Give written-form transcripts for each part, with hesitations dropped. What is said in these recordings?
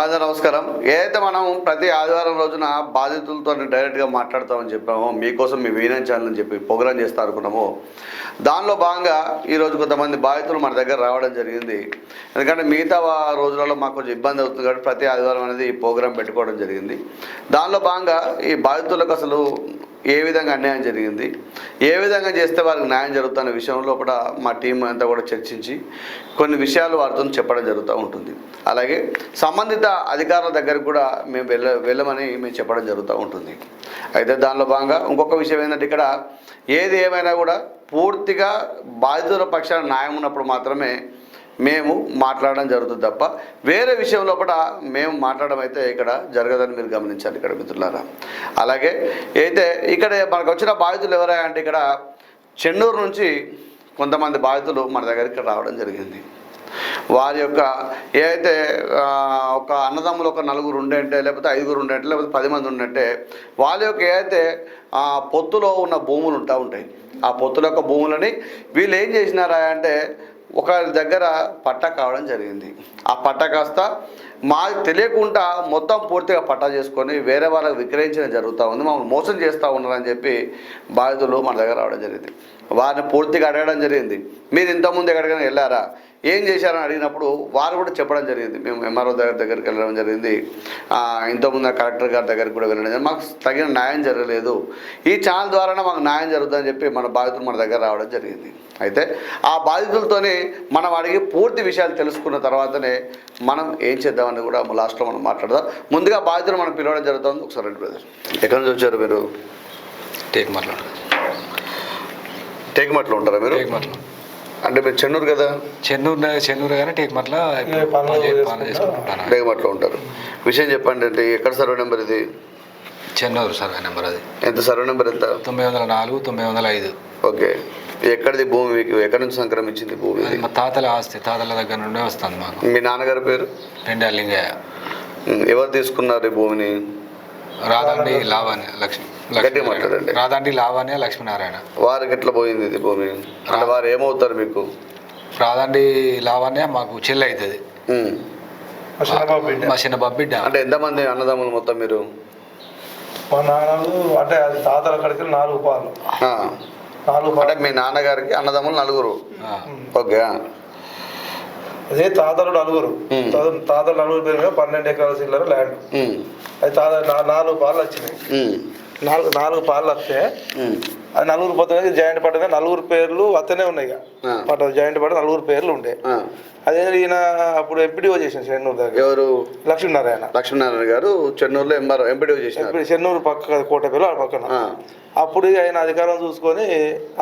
Sir నమస్కారం. ఏదైతే మనం ప్రతి ఆదివారం రోజున బాధితులతో డైరెక్ట్గా మాట్లాడతామని చెప్పామో, మీకోసం మీ వీనన్ ఛానల్ అని చెప్పి ప్రోగ్రామ్ చేస్తా అనుకున్నాము. దానిలో భాగంగా ఈరోజు కొంతమంది బాధితులు మన దగ్గర రావడం జరిగింది. ఎందుకంటే మిగతా రోజులలో మాకు కొంచెం ఇబ్బంది అవుతుంది కాబట్టి ప్రతి ఆదివారం అనేది ఈ ప్రోగ్రాం పెట్టుకోవడం జరిగింది. దానిలో భాగంగా ఈ బాధితులకు అసలు ఏ విధంగా అన్యాయం జరిగింది, ఏ విధంగా చేస్తే వారికి న్యాయం జరుగుతున్న విషయంలో కూడా మా టీం అంతా కూడా చర్చించి కొన్ని విషయాలు వారితో చెప్పడం జరుగుతూ ఉంటుంది. అలాగే సంబంధిత అధికారుల దగ్గరకు కూడా మేము వెళ్ళమని మేము చెప్పడం జరుగుతూ ఉంటుంది. అయితే దానిలో భాగంగా ఇంకొక విషయం ఏంటంటే, ఇక్కడ ఏది ఏమైనా కూడా పూర్తిగా బాధితుల పక్షాన న్యాయం ఉన్నప్పుడు మాత్రమే మేము మాట్లాడడం జరుగుతుంది తప్ప వేరే విషయంలో కూడా మేము మాట్లాడడం అయితే ఇక్కడ జరగదని మీరు గమనించాలి ఇక్కడ మిత్రులారా. అలాగే అయితే ఇక్కడ మనకు వచ్చిన బాధితులు ఎవరా అంటే, ఇక్కడ చెన్నూరు నుంచి కొంతమంది బాధితులు మన దగ్గరికి రావడం జరిగింది. వారి యొక్క ఏదైతే ఒక అన్నదమ్ములు ఒక 4 ఉండంటే, లేకపోతే 5 ఉండంటే, లేకపోతే 10 మంది ఉండంటే, వాళ్ళ యొక్క ఏదైతే పొత్తులో ఉన్న భూములు ఉంటాయి. ఆ పొత్తుల యొక్క భూములని వీళ్ళు ఏం చేసినారా అంటే, ఒకరి దగ్గర పట్టా కావడం జరిగింది. ఆ పట్టా కాస్త మాకు తెలియకుండా మొత్తం పూర్తిగా పట్టా చేసుకొని వేరే వాళ్ళకి విక్రయించడం జరుగుతూ ఉంది, మమ్మల్ని మోసం చేస్తూ ఉన్నారని చెప్పి బాధితులు మన దగ్గర రావడం జరిగింది. వారిని పూర్తిగా అడగడం జరిగింది. మీరు ఇంతకుముందు ఎక్కడికైనా వెళ్ళారా, ఏం చేశారని అడిగినప్పుడు వారు కూడా చెప్పడం జరిగింది. మేము ఎంఆర్ఓ దగ్గరికి వెళ్ళడం జరిగింది, ఇంతకుముందు కలెక్టర్ గారి దగ్గరికి కూడా వెళ్ళడం జరిగింది, మాకు తగిన న్యాయం జరగలేదు, ఈ ఛానల్ ద్వారానే మాకు న్యాయం జరుగుతుందని చెప్పి మన బాధితులు మన దగ్గర రావడం జరిగింది. అయితే ఆ బాధితులతోనే మనం అడిగి పూర్తి విషయాలు తెలుసుకున్న తర్వాతనే మనం ఏం చేద్దామని కూడా లాస్ట్లో మనం మాట్లాడదాం. ముందుగా బాధితులు మనం పిలవడం జరుగుతుంది. ఒకసారి రండి బ్రదర్. ఎక్కడి నుంచి వచ్చారు మీరు? టేక్మట్లో ఉంటారా మీరు? అంటే మీరు చెన్నూరు కదా? చెన్నూరు కానీ టేక్మట్లో ఉంటారు. విషయం చెప్పండి. అంటే ఎక్కడ సర్వే నెంబర్ ఇది? Chennur survey number. అది ఎంత సర్వే నెంబర్ ఎంత? 904 905. ఓకే. ఎక్కడిది భూమి? మీకు ఎక్కడి నుంచి సంక్రమించింది భూమి? మా తాతల ఆస్తి, తాతల దగ్గర నుండే వస్తుంది మాకు. మీ నాన్నగారి పేరు? పెండాలింగయ్య. ఎవరు తీసుకున్నారు ఈ భూమిని? రాదండి లావణ్య లక్ష్మి. మాట్లాడండి. రాదండి లావణ్య లక్ష్మీనారాయణ. వారికి ఎట్లా పోయింది ఇది భూమి? అంటే వారు ఏమవుతారు మీకు? రాదండి లావణ్య మాకు చెల్లి అవుతుంది, మా చిన్న బిడ్డ. అంటే ఎంతమంది అన్నదమ్ములు మొత్తం మీరు? మా నాన్నలు అంటే అది తాతల కడికి 4 పాలు. అంటే మీ నాన్నగారికి అన్నదమ్ములు 4. ఓకే. అదే తాతలు 4. తాతలు 4 పేరు మీద 12 ఎకరాల చిల్లర ల్యాండ్. అది తాత 4 పాలు వచ్చినాయి. 4 పాలు వస్తే అది 4 పోతుంది. జాయింట్ పట్ట 4 పేర్లు అతనే ఉన్నాయి. పట్ట జాయింట్ పట్ట 4 పేర్లు ఉండే. అదే ఈయన అప్పుడు ఎంపీడీఓ చేసిన చెన్నూరు దగ్గర. ఎవరు? లక్ష్మీనారాయణ గారు చెన్నూరులో ఎంపీడీఓ చేసిన. చెన్నూరు పక్క కోట పేరు ఆ పక్కన. అప్పుడు ఆయన అధికారం చూసుకొని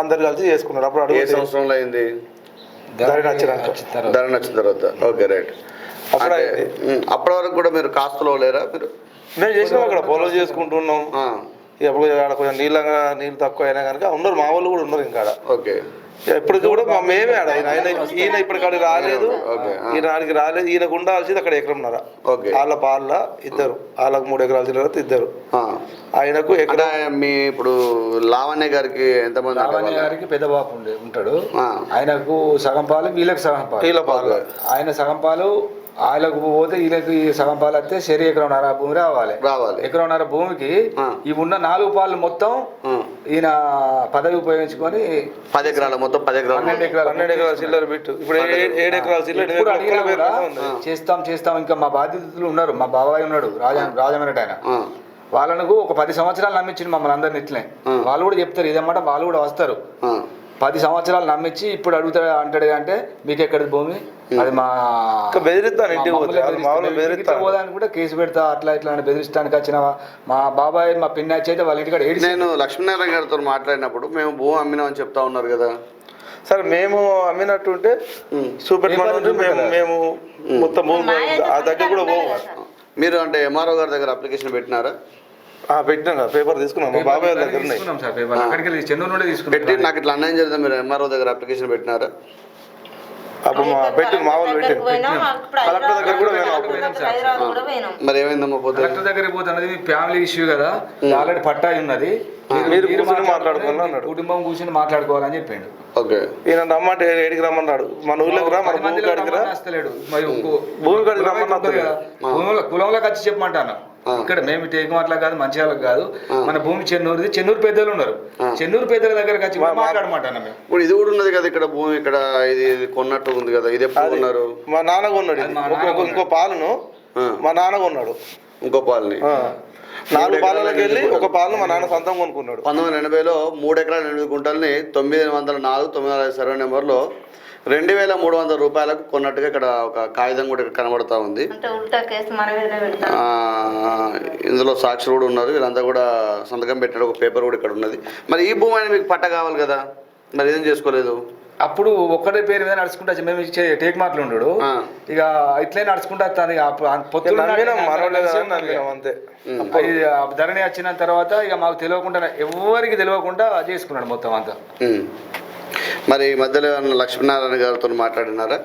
అందరు కలిసి చేసుకున్నారు. అప్పుడు ఏ సంవత్సరంలో అయింది? ధర నచ్చిన తర్వాత. Okay, right. అప్పటి వరకు కూడా మీరు కాస్తులో లేరా? మీరు మేము చేసినాం, అక్కడ పొలం చేసుకుంటున్నాం. ఎప్పుడు కొంచెం నీళ్ళు తక్కువ అయినా కనుక ఉన్నారు, మా వాళ్ళు కూడా ఉన్నారు ఇంకా. ఓకే. ఎప్పటికి కూడా మేమే ఆడ ఈయన ఇప్పటికాడికి రాలేదు, ఈయన ఆడికి రాలేదు. ఈయనకు ఉండాల్సింది అక్కడ 1.5 ఎకరం. వాళ్ళ పాల 2, వాళ్ళకు 3 ఎకరాల చిల్లర 2. ఆయనకు ఎక్కడ మీ ఇప్పుడు లావణ్య గారికి ఎంతమంది? లావణ్య గారికి పెద్ద బాబు ఉంటాడు, ఆయనకు సగం పాలు, వీళ్ళకి సగం పాలు. వీళ్ళ పాలు ఆయన సగం పాలు, వాళ్ళకు పోతే వీళ్ళకి సగం పాలు వస్తే 1.5 ఎకరం భూమి రావాలి. 1.5 ఎకరం భూమికి ఇవి ఉన్న 4 పాలు మొత్తం ఈయన పదవి ఉపయోగించుకొని 10 ఎకరాల మొత్తం 12 ఎకరాల చిల్లర పెట్టు. ఇప్పుడు 7 ఎకరాల చిల్లర చేస్తాం. ఇంకా మా బాధితులు ఉన్నారు, మా బాబాయ్ ఉన్నాడు రాజమన్నట, ఆయన వాళ్ళకు ఒక 10 సంవత్సరాలు నమ్మించింది మమ్మల్ని అందరిని. ఇట్లే వాళ్ళు కూడా చెప్తారు ఇదన్నమాట, వాళ్ళు కూడా వస్తారు. 10 సంవత్సరాలు నమ్మించి ఇప్పుడు అడుగుతాడు అంటాడు అంటే మీకు ఎక్కడి భూమి, అది మా బెదిరిస్తాను పోదానికి కూడా కేసు పెడతా, అట్లా ఇట్లా అని బెదిరిస్తానికి వచ్చిన మా బాబాయ్ మా పిన్నాచి అయితే వాళ్ళ ఇంటికాడ ఏడు. నేను లక్ష్మీనారాయణ గారితో మాట్లాడినప్పుడు మేము భూమి అమ్మినామని చెప్తా ఉన్నారు కదా సార్. మేము అమ్మినట్టుంటే చూపెట్టమని మేము మొత్తం భూమి ఆ దగ్గర కూడా పోము. మీరు అంటే ఎంఆర్ఓ గారి దగ్గర అప్లికేషన్ పెట్టినారా? పెట్టినా, పేపర్ తీసుకున్నాం, మా బాబాయ్ దగ్గర పెట్టి నాకు ఇట్లా అన్యాయం జరిగిందా? మీరు ఎంఆర్ఓ దగ్గర అప్లికేషన్ పెట్టినారా? అప్పుడు మా పెట్టి మా వాళ్ళు పెట్టి కలెక్టర్ దగ్గర కూడా పోయినాం అప్పుడు. హైదరాబాద్ కూడా పోయినాం. మరి ఏమైందమ్మా పోతే కలెక్టర్ దగ్గరికి పోతున్నది మీ ఫ్యామిలీ ఇష్యూ కదా, ఆల్రెడీ పట్టా ఉన్నది, మీరు కూర్చొని మాట్లాడుకోవాలి అన్నాడు. కుటుంబం కూర్చొని మాట్లాడుకోవాలని చెప్పిండు. ఓకే ఈయన రమ్మంటే ఏడికి రమ్మన్నాడు, మన ఊళ్ళోకి రా, మన భూమి కాడికి రా, వస్తలేడు. మరి భూమి కాడికి రమ్మన్నా కులంలోకి వచ్చి చెప్పమంటాను. ఇక్కడ మేము టేకు మాటలా కాదు, మంచిర్యాలకు కాదు, మన భూమి చెన్నూరుది. చెన్నూరు పెద్దలు ఉన్నారు, చెన్నూరు పెద్దల దగ్గరకు వచ్చి మాట్లాడమంటాను మేము. ఇప్పుడు ఇది కూడా ఉన్నది కదా ఇక్కడ భూమి, ఇక్కడ ఇది కొన్నట్టు ఉంది కదా, ఇది ఎప్పుడు కొన్నారు? మా నాన్న కొన్నాడు ఇది. ఇంకో పాలను మా నాన్న కొన్నాడు, ఇంకో పాలని 4 పాలకి వెళ్ళి ఒక పాలను మా నాన్న సొంతం కొనుక్కున్నాడు. 1980లో 3 ఎకరాల 8 గుంటల్ని 904 905 సర్వే నెంబర్లో 2300 రూపాయలకు కొన్నట్టుగా ఇక్కడ ఒక కాగితం కూడా ఇక్కడ కనబడతా ఉంది. అంటే ఉల్టా కేసు మన మీద పెడతాం. ఇందులో సాక్షులు కూడా ఉన్నారు, వీళ్ళంతా కూడా సంతకం పెట్టాడు, ఒక పేపర్ కూడా ఇక్కడ ఉన్నది. మరి ఈ భూమి అని మీకు పట్ట కావాలి కదా, మరి ఏం చేసుకోలేదు? అప్పుడు ఒక్కటే పేరు మీద నడుచుకుంటా మేము టేక్ మాటలు ఉండడు, ఇక ఇట్లే నడుచుకుంటా అంతే. ధరణి వచ్చిన తర్వాత ఇక మాకు తెలియకుండా, ఎవరికి తెలియకుండా చేసుకున్నాడు మొత్తం అంతా. మరి ఈ మధ్యలో లక్ష్మీనారాయణ గారితో మాట్లాడినారా?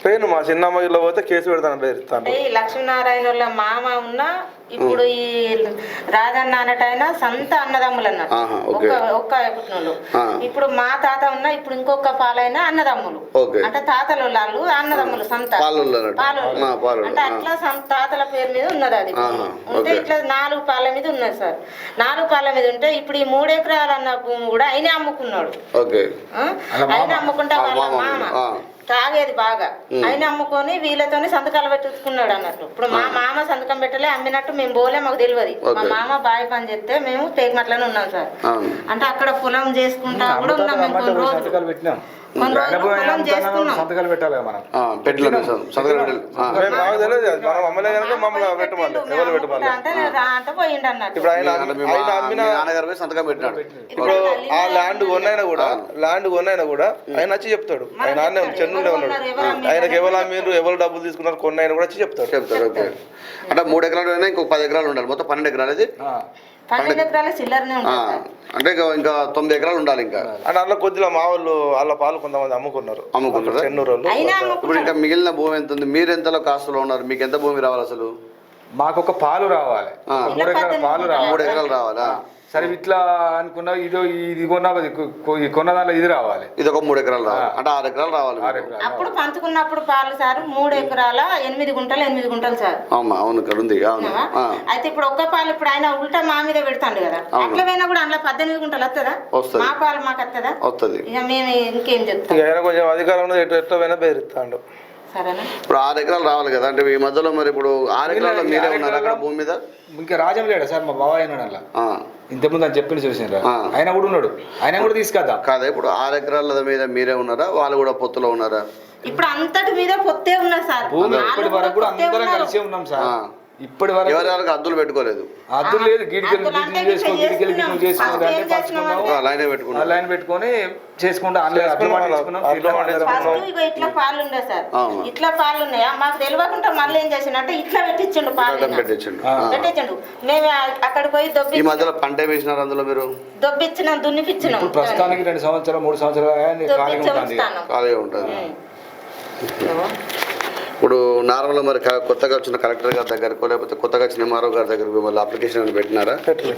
పెయిన్ మా చిన్నమ్మలో పోతే కేసు పెడతాను. లక్ష్మీనారాయణ వాళ్ళ మామ ఉన్నా ఇప్పుడు ఈ రాజన్న అన్నటైనా సంత అన్నదమ్ములు అన్నారు, ఒక్క పుట్టినోళ్ళు. ఇప్పుడు మా తాత ఉన్నా ఇప్పుడు ఇంకొక పాలైన అన్నదమ్ములు, అంటే తాతల వాళ్ళు అన్నదమ్ములు సంత అంటే అట్లా తాతల పేరు మీద ఉన్నది. అది ఉంటే ఇట్లా 4 పాల మీద ఉన్నది సార్. 4 పాల మీద ఉంటే ఇప్పుడు ఈ 3 ఎకరాలు అన్న భూమి కూడా అయినా అమ్ముకున్నాడు. అయినా అమ్ముకుంటా వాళ్ళ మామ తాగేది బాగా, అయినా అమ్ముకొని వీళ్ళతోనే సంతకాలు పెట్టించుకున్నాడు అన్నట్టు. ఇప్పుడు మా మామ సంతకం పెట్టలే, అమ్మినట్టు మేము పోలే, మాకు తెలియదు. మా మామ బావి పని చేస్తే మేము టేకమట్లనే ఉన్నాం సార్. అంటే అక్కడ పొలం చేసుకుంటా కూడా ఉన్నాం మేము కొన్ని రోజులు. సంతకాలు పెట్టాలి మనం. అంటే పోయిండు అన్నట్టు. ఇప్పుడు ఆ ల్యాండ్ కొన్నైనా కూడా ఆయన వచ్చి చెప్తాడు. ఆయన చెన్నుండే ఉన్నాడు, ఆయనకి ఎవరు అమ్మిండ్రు, ఎవరు డబ్బులు తీసుకున్నారు కొన్ని ఆయన కూడా వచ్చి చెప్తాడు. అంటే 3 ఎకరాలు ఇంకొక 10 ఎకరాలు ఉండాలి, మొత్తం 12 ఎకరాలు. అది 12 ఎకరాల చిల్లరనే ఉంటుంది అంటే ఇంకా 9 ఎకరాలు ఉండాలి. ఇంకా అంటే అందులో కొద్దిగా మా వాళ్ళు వాళ్ళ పాలు కొంతమంది అమ్ముకున్నారు చెన్నూరు వాళ్ళు. ఇప్పుడు ఇంకా మిగిలిన భూమి ఎంత ఉంది? మీరు ఎంతలో కాస్తులో ఉన్నారు? మీకు ఎంత భూమి రావాలి అసలు? మాకు ఒక పాలు రావాలి, 3 ఎకరాల పాలు రావాలి. 3 ఎకరాలు రావాలా? సరే ఇట్లా అనుకున్నా, ఇది కొన్న దాంట్లో ఇది రావాలి, ఇది ఒక 3 ఎకరాలు రావాలి, అంటే 6 ఎకరాలు రావాలి. అప్పుడు పంచుకున్నప్పుడు పాలు సార్ 3 ఎకరాల 8 గుంటలు సార్. అవును ఇక్కడ ఉంది. అయితే ఇప్పుడు ఒక్క పాలు ఇప్పుడు ఆయన ఉల్టా మా మీద పెడతాడు కదా, అట్లా పోయినా కూడా అందులో 18 గుంటలు వస్తుందా? మా పాలు మాకు వస్తుందా? వస్తుంది. ఇక మేము ఇంకేం చెప్తాం, కొంచెం అధికారం ఎట్లా పోయినా బెదిరిస్తాడు. ఇప్పుడు 6 ఎకరాలు రావాలి కదా, అంటే ఈ మధ్యలో మరి ఇప్పుడు 6 ఎకరాలు మీరే ఉన్నారు అక్కడ భూమి మీద? ఇంకా రాజం లేడా సార్? మా బాబాయ్ అయినాడు అలా, ఇంతకుముందు అని చెప్పింది చూసిండ్రా, ఆయన కూడా ఉన్నాడు, ఆయన కూడా తీసుకొద్దాం కాదా? ఇప్పుడు 6 ఎకరాల మీద మీరే ఉన్నారా, వాళ్ళు కూడా పొత్తులో ఉన్నారా? ఇప్పుడు అంతటి మీద పొత్తే ఉన్నారు సార్. భూమి ఇప్పటి వరకు కూడా అందరం కలిసి ఉన్నాం సార్. ఇప్పటి వరకు ఎవరికి అద్దులు పెట్టుకోలేదు, అద్దులు లేదు, గిడికెళ్ళి లైన్ పెట్టుకొని చేసుకుంటా. ఇట్లా పాలు ఉండే సార్, ఇట్లా పాలు ఉన్నాయా మాకు తెలియకుండా మళ్ళీ ఏం చేసిండే ఇట్లా పెట్టించండు పాలు పెట్టించండు. మేము అక్కడ పోయి ఈ మధ్యలో పంట వేసినారు, అందులో మీరు దొబ్బిచ్చినాం, దున్నిపిచ్చినాం. ప్రస్తుతానికి 2 సంవత్సరాలు 3 సంవత్సరాలు ఖాళీగా ఉంటుంది. ఇప్పుడు నార్మల్గా మరి కొత్తగా వచ్చిన కలెక్టర్ గారి దగ్గరకు లేకపోతే కొత్తగా వచ్చిన ఎంఆర్ఓ గారి దగ్గరకు మళ్ళీ అప్లికేషన్ అని పెట్టినారా?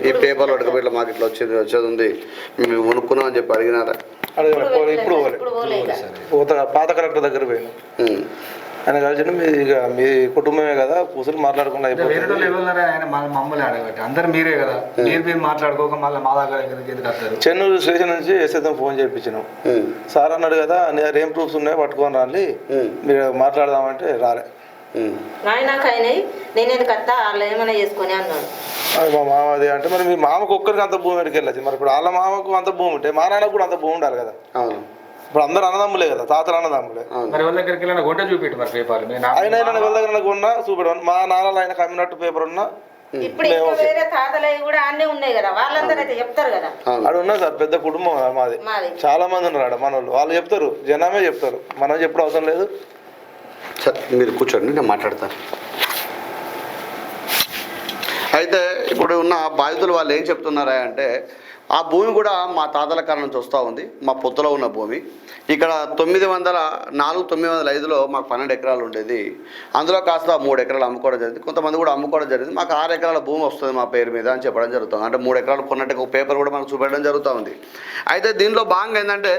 ఈ పేపర్లు అడగబెట్ల మాకు ఇట్లా వచ్చేది ఉంది, మేము కొనుక్కున్నాం అని చెప్పి అడిగినారా? ఇప్పుడు పాత కలెక్టర్ దగ్గర పోయినా ఆయన కలిసి మీ కుటుంబమే కదా కూర్చొని మాట్లాడుకున్నా మమ్మల్ని అడగబట్టి అందరు మీరే కదా, మీరు మాట్లాడుకోక మళ్ళీ మా దగ్గర ఎందుకు వస్తారు? చెన్నూరు స్టేషన్ నుంచి ఎస్ఐతో ఫోన్ చేయించినాం. సార్ అన్నాడు కదా ఏం ప్రూఫ్స్ ఉన్నాయో పట్టుకొని రాలి మీరు మాట్లాడదామంటే రాలే. నేను ఎందుకు వస్తా, వాళ్ళు ఏమైనా చేసుకొని అన్నాడు. మా మామ అది అంటే మరి మీ మామకు ఒక్కరికి అంత భూమి ఎక్కడికి వెళ్ళచ్చు, మరి ఇప్పుడు వాళ్ళ మామకు అంత భూమి ఉంటే మా నాన్నకు కూడా అంత భూమి ఉండాలి కదా. ఇప్పుడు అందరు అన్నదమ్ములే కదా, తాతలు అన్నదమ్ములే. ఆయన ఎవరి దగ్గర కొన్నా చూపెడమని మా నాన్నలు ఆయన కమ్మినట్టు పేపర్ ఉన్నా ఇప్పుడు వేరే తాతలవి కూడా అన్నీ ఉన్నాయి కదా, వాళ్ళందరూ అయితే చెప్తారు కదా. అది ఉన్నది సార్, పెద్ద కుటుంబం మాది, చాలా మంది ఉన్నారు మన వాళ్ళు చెప్తారు, జనమే చెప్తారు, మనం చెప్పడం అవసరం లేదు. సార్ మీరు కూర్చోండి, నేను మాట్లాడతాను. అయితే ఇప్పుడు ఉన్న బాధితులు వాళ్ళు ఏం చెప్తున్నారా అంటే, ఆ భూమి కూడా మా తాతల కాలం నుంచి వస్తూ ఉంది, మా పొత్తులో ఉన్న భూమి, ఇక్కడ 905లో మాకు 12 ఎకరాలు ఉండేది. అందులో కాస్త 3 ఎకరాలు అమ్ముకోవడం జరిగింది. కొంతమంది కూడా అమ్ముకోవడం జరిగింది. మాకు 6 ఎకరాల భూమి వస్తుంది మా పేరు మీద అని చెప్పడం జరుగుతుంది. అంటే 3 ఎకరాలు కొన్నట్టు ఒక పేపర్ కూడా మనకు చూపెట్టడం జరుగుతూ ఉంది. అయితే దీనిలో భాగంగా ఏంటంటే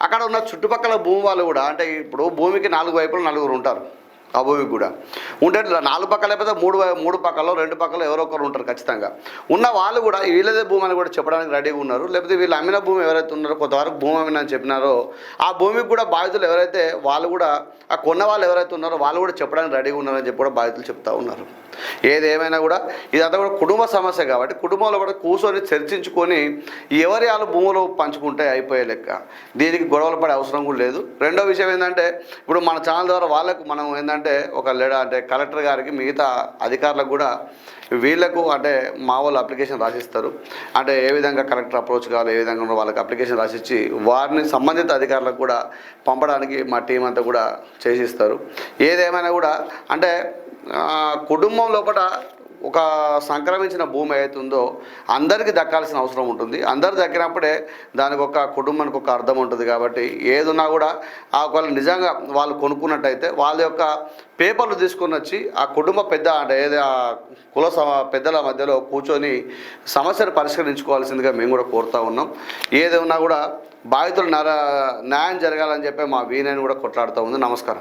అక్కడ ఉన్న చుట్టుపక్కల భూమి వాళ్ళు కూడా, అంటే ఇప్పుడు భూమికి 4 వైపులు 4 ఉంటారు. ఆ భూమికి కూడా ఉంటే 4 పక్కల లేకపోతే 3 పక్కలో 2 పక్కలో ఎవరో ఒకరు ఉంటారు ఖచ్చితంగా. ఉన్న వాళ్ళు కూడా వీళ్ళదే భూమి అని కూడా చెప్పడానికి రెడీగా ఉన్నారు. లేకపోతే వీళ్ళు అమ్మిన భూమి ఎవరైతే ఉన్నారో, కొంతవరకు భూమి అమ్మిన అని చెప్పినారో ఆ భూమికి కూడా బాధితులు ఎవరైతే వాళ్ళు కూడా ఆ కొన్న వాళ్ళు ఎవరైతే ఉన్నారో వాళ్ళు కూడా చెప్పడానికి రెడీగా ఉన్నారని చెప్పి కూడా బాధితులు చెప్తా ఉన్నారు. ఏదేమైనా కూడా ఇదంతా కూడా కుటుంబ సమస్య కాబట్టి కుటుంబంలో కూడా కూర్చొని చర్చించుకొని ఎవరి వాళ్ళు భూములు పంచుకుంటే అయిపోయే లెక్క. దీనికి గొడవలు పడే అవసరం కూడా లేదు. రెండో విషయం ఏంటంటే ఇప్పుడు మన ఛానల్ ద్వారా వాళ్ళకు మనం ఏంటంటే ఒక అంటే కలెక్టర్ గారికి మిగతా అధికారులకు కూడా వీళ్లకు అంటే మా వాళ్ళు అప్లికేషన్ రాసిస్తారు. అంటే ఏ విధంగా కలెక్టర్ అప్రోచ్ కావాలి, ఏ విధంగా ఉన్న వాళ్ళకి అప్లికేషన్ రాసిచ్చి వారిని సంబంధిత అధికారులకు కూడా పంపడానికి మా టీం అంతా కూడా చేసిస్తారు. ఏదేమైనా కూడా అంటే కుటుంబం లోపల ఒక సంక్రమించిన భూమి ఏదైతుందో అందరికీ దక్కాల్సిన అవసరం ఉంటుంది. అందరు దక్కినప్పుడే దానికి ఒక కుటుంబానికి ఒక అర్థం ఉంటుంది. కాబట్టి ఏదున్నా కూడా ఒకవేళ నిజంగా వాళ్ళు కొనుక్కున్నట్టయితే వాళ్ళ యొక్క పేపర్లు తీసుకొని వచ్చి ఆ కుటుంబ పెద్ద అంటే ఏది ఆ కుల పెద్దల మధ్యలో కూర్చొని సమస్యను పరిష్కరించుకోవాల్సిందిగా మేము కూడా కోరుతూ ఉన్నాం. ఏది ఉన్నా కూడా బాధితులు న్యాయం జరగాలని చెప్పి మా వీణని కూడా కొట్లాడుతూ ఉంది. నమస్కారం.